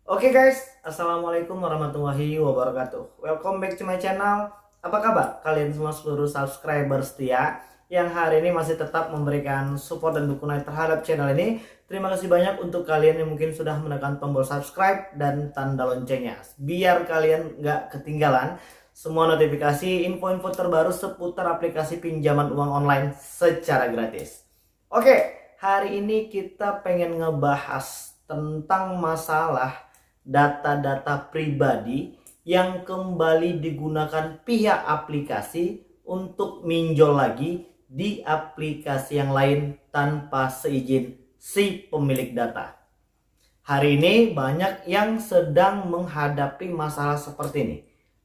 Oke guys, assalamualaikum warahmatullahi wabarakatuh. Welcome back to my channel. Apa kabar kalian semua seluruh subscriber setia yang hari ini masih tetap memberikan support dan dukungan terhadap channel ini. Terima kasih banyak untuk kalian yang mungkin sudah menekan tombol subscribe dan tanda loncengnya, biar kalian nggak ketinggalan semua notifikasi info-info terbaru seputar aplikasi pinjaman uang online secara gratis. Oke, hari ini kita pengen ngebahas tentang masalah data-data pribadi yang kembali digunakan pihak aplikasi untuk minjol lagi di aplikasi yang lain tanpa seizin si pemilik data. Hari ini banyak yang sedang menghadapi masalah seperti ini.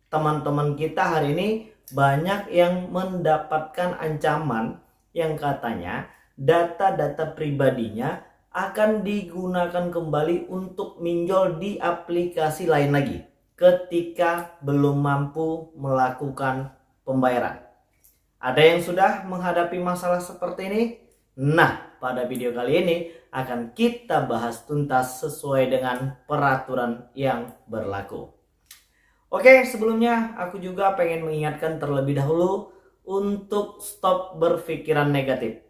Teman-teman kita hari ini banyak yang mendapatkan ancaman yang katanya data-data pribadinya akan digunakan kembali untuk minjol di aplikasi lain lagi ketika belum mampu melakukan pembayaran. Ada yang sudah menghadapi masalah seperti ini? Nah, pada video kali ini akan kita bahas tuntas sesuai dengan peraturan yang berlaku. Oke, sebelumnya aku juga pengen mengingatkan terlebih dahulu untuk stop berpikiran negatif.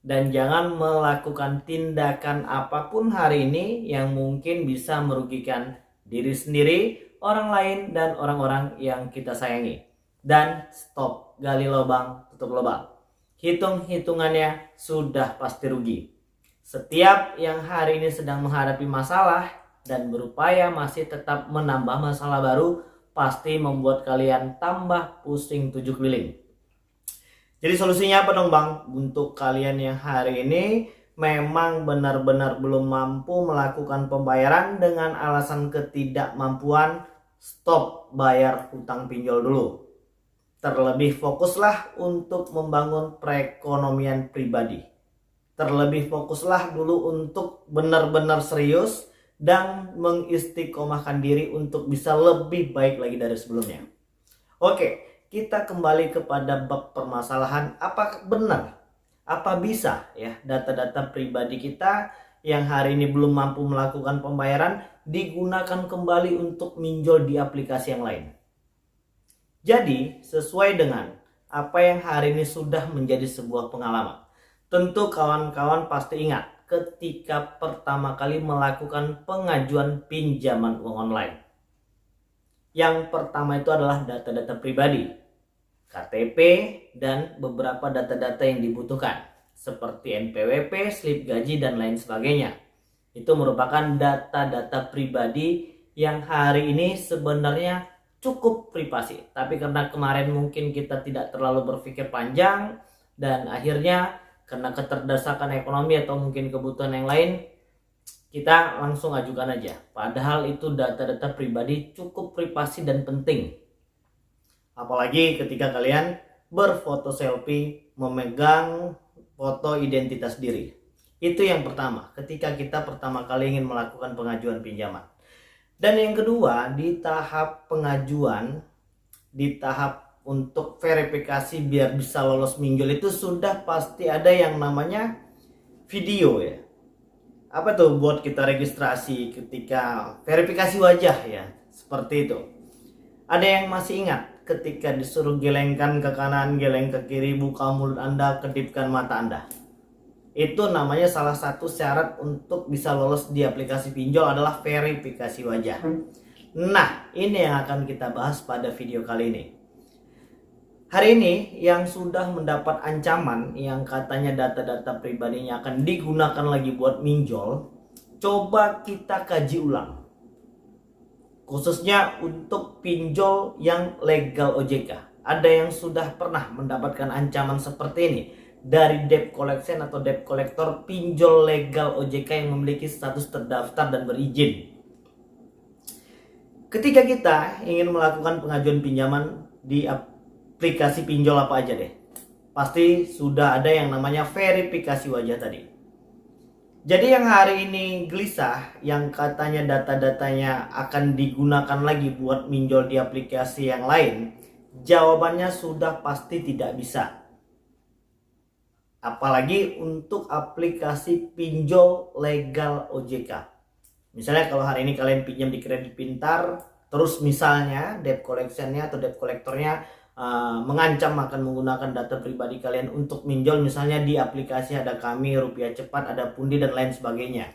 Dan jangan melakukan tindakan apapun hari ini yang mungkin bisa merugikan diri sendiri, orang lain, dan orang-orang yang kita sayangi. Dan stop gali lubang, tutup lubang. Hitung-hitungannya sudah pasti rugi. Setiap yang hari ini sedang menghadapi masalah dan berupaya masih tetap menambah masalah baru, pasti membuat kalian tambah pusing 7 keliling. Jadi solusinya apa dong Bang? Untuk kalian yang hari ini memang benar-benar belum mampu melakukan pembayaran dengan alasan ketidakmampuan, stop bayar hutang pinjol dulu. Terlebih fokuslah untuk membangun perekonomian pribadi. Terlebih fokuslah dulu untuk benar-benar serius dan mengistiqomahkan diri untuk bisa lebih baik lagi dari sebelumnya. Oke, kita kembali kepada bab permasalahan, apakah benar, apa bisa ya data-data pribadi kita yang hari ini belum mampu melakukan pembayaran digunakan kembali untuk minjol di aplikasi yang lain. Jadi sesuai dengan apa yang hari ini sudah menjadi sebuah pengalaman, tentu kawan-kawan pasti ingat ketika pertama kali melakukan pengajuan pinjaman uang online. Yang pertama itu adalah data-data pribadi, KTP, dan beberapa data-data yang dibutuhkan seperti NPWP, slip gaji, dan lain sebagainya. Itu merupakan data-data pribadi yang hari ini sebenarnya cukup privasi. Tapi karena kemarin mungkin kita tidak terlalu berpikir panjang dan akhirnya karena keterdesakan ekonomi atau mungkin kebutuhan yang lain, kita langsung ajukan aja. Padahal itu data-data pribadi cukup privasi dan penting. Apalagi ketika kalian berfoto selfie memegang foto identitas diri. Itu yang pertama, ketika kita pertama kali ingin melakukan pengajuan pinjaman. Dan yang kedua, di tahap pengajuan, di tahap untuk verifikasi biar bisa lolos minjol itu sudah pasti ada yang namanya video ya. Apa tuh buat kita registrasi ketika verifikasi wajah ya, seperti itu. Ada yang masih ingat ketika disuruh gelengkan ke kanan, geleng ke kiri, buka mulut Anda, kedipkan mata Anda. Itu namanya salah satu syarat untuk bisa lolos di aplikasi pinjol adalah verifikasi wajah. Nah, ini yang akan kita bahas pada video kali ini. Hari ini yang sudah mendapat ancaman yang katanya data-data pribadinya akan digunakan lagi buat minjol, coba kita kaji ulang. Khususnya untuk pinjol yang legal OJK. Ada yang sudah pernah mendapatkan ancaman seperti ini dari debt collection atau debt collector pinjol legal OJK yang memiliki status terdaftar dan berizin. Ketika kita ingin melakukan pengajuan pinjaman di aplikasi pinjol apa aja deh, pasti sudah ada yang namanya verifikasi wajah tadi. Jadi yang hari ini gelisah, yang katanya data-datanya akan digunakan lagi buat minjol di aplikasi yang lain, jawabannya sudah pasti tidak bisa. Apalagi untuk aplikasi pinjol legal OJK. Misalnya kalau hari ini kalian pinjam di Kredit Pintar, terus misalnya debt collectionnya atau debt collectornya mengancam akan menggunakan data pribadi kalian untuk minjol, misalnya di aplikasi ada Kami, Rupiah Cepat, ada Pundi dan lain sebagainya.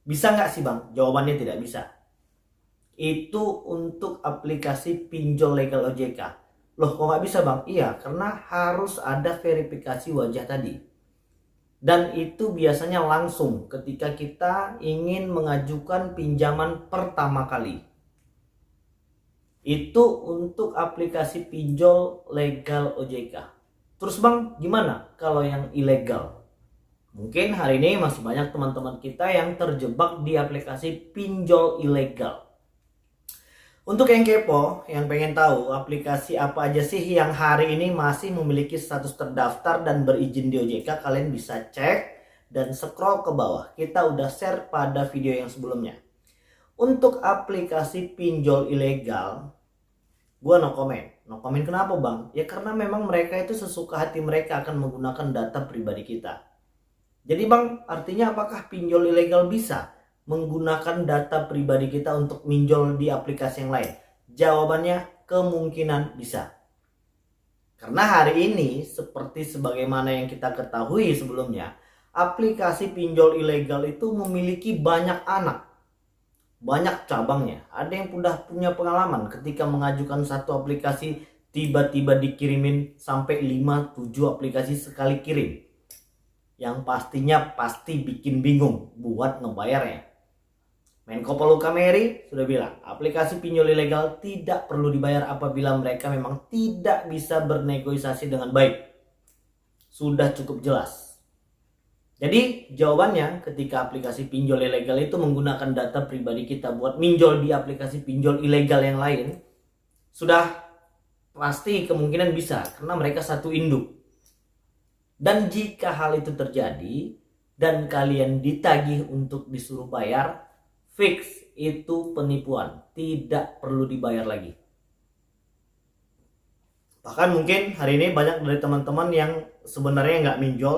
Bisa nggak sih bang? Jawabannya tidak bisa. Itu untuk aplikasi pinjol legal OJK. Loh kok nggak bisa bang? Iya, karena harus ada verifikasi wajah tadi. Dan itu biasanya langsung ketika kita ingin mengajukan pinjaman pertama kali. Itu untuk aplikasi pinjol legal OJK. Terus bang, gimana kalau yang ilegal? Mungkin hari ini masih banyak teman-teman kita yang terjebak di aplikasi pinjol ilegal. Untuk yang kepo, yang pengen tahu aplikasi apa aja sih yang hari ini masih memiliki status terdaftar dan berizin di OJK, kalian bisa cek dan scroll ke bawah. Kita udah share pada video yang sebelumnya. Untuk aplikasi pinjol ilegal, gua no comment. No comment kenapa bang? Ya karena memang mereka itu sesuka hati mereka akan menggunakan data pribadi kita. Jadi bang, artinya apakah pinjol ilegal bisa menggunakan data pribadi kita untuk minjol di aplikasi yang lain? Jawabannya kemungkinan bisa. Karena hari ini seperti sebagaimana yang kita ketahui sebelumnya, aplikasi pinjol ilegal itu memiliki banyak anak. Banyak cabangnya. Ada yang udah punya pengalaman ketika mengajukan satu aplikasi tiba-tiba dikirimin sampai 5-7 aplikasi sekali kirim. Yang pastinya pasti bikin bingung buat ngebayarnya. Menko Polhukam RI sudah bilang, aplikasi pinjol ilegal tidak perlu dibayar apabila mereka memang tidak bisa bernegosiasi dengan baik. Sudah cukup jelas. Jadi jawabannya ketika aplikasi pinjol ilegal itu menggunakan data pribadi kita buat minjol di aplikasi pinjol ilegal yang lain, sudah pasti kemungkinan bisa karena mereka satu induk. Dan jika hal itu terjadi dan kalian ditagih untuk disuruh bayar, fix itu penipuan, tidak perlu dibayar lagi. Bahkan mungkin hari ini banyak dari teman-teman yang sebenarnya nggak minjol,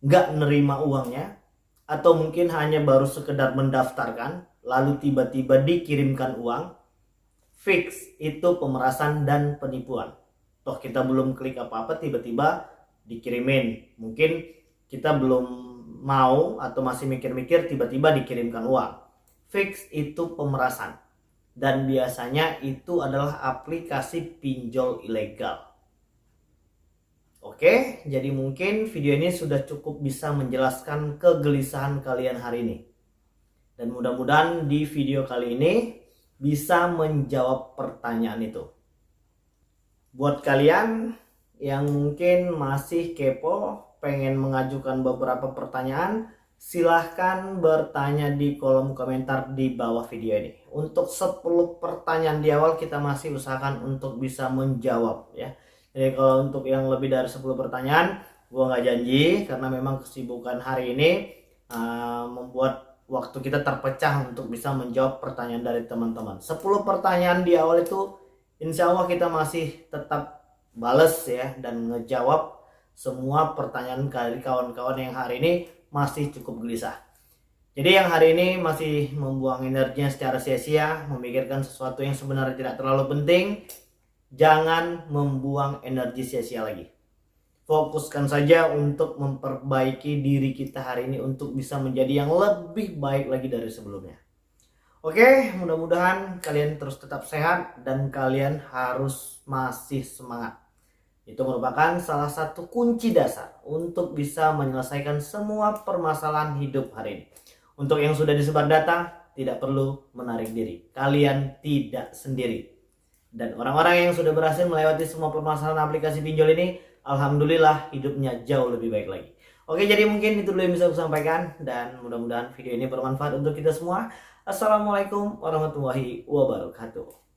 nggak nerima uangnya, atau mungkin hanya baru sekedar mendaftarkan lalu tiba-tiba dikirimkan uang. Fix itu pemerasan dan penipuan. Toh kita belum klik apa-apa tiba-tiba dikirimin. Mungkin kita belum mau atau masih mikir-mikir tiba-tiba dikirimkan uang. Fix itu pemerasan. Dan biasanya itu adalah aplikasi pinjol ilegal. Oke, jadi mungkin video ini sudah cukup bisa menjelaskan kegelisahan kalian hari ini. Dan mudah-mudahan di video kali ini bisa menjawab pertanyaan itu. Buat kalian yang mungkin masih kepo, pengen mengajukan beberapa pertanyaan, silahkan bertanya di kolom komentar di bawah video ini. Untuk 10 pertanyaan di awal kita masih usahakan untuk bisa menjawab ya. Jadi kalau untuk yang lebih dari 10 pertanyaan, gue nggak janji karena memang kesibukan hari ini membuat waktu kita terpecah untuk bisa menjawab pertanyaan dari teman-teman. 10 pertanyaan di awal itu insya Allah kita masih tetap bales ya dan ngejawab semua pertanyaan dari kawan-kawan yang hari ini masih cukup gelisah. Jadi yang hari ini masih membuang energinya secara sia-sia, memikirkan sesuatu yang sebenarnya tidak terlalu penting, jangan membuang energi sia-sia lagi. Fokuskan saja untuk memperbaiki diri kita hari ini untuk bisa menjadi yang lebih baik lagi dari sebelumnya. Oke, mudah-mudahan kalian terus tetap sehat dan kalian harus masih semangat. Itu merupakan salah satu kunci dasar untuk bisa menyelesaikan semua permasalahan hidup hari ini. Untuk yang sudah disebar data, tidak perlu menarik diri. Kalian tidak sendiri. Dan orang-orang yang sudah berhasil melewati semua permasalahan aplikasi pinjol ini, alhamdulillah hidupnya jauh lebih baik lagi. Oke, jadi mungkin itu dulu yang bisa aku sampaikan. Dan mudah-mudahan video ini bermanfaat untuk kita semua. Assalamualaikum warahmatullahi wabarakatuh.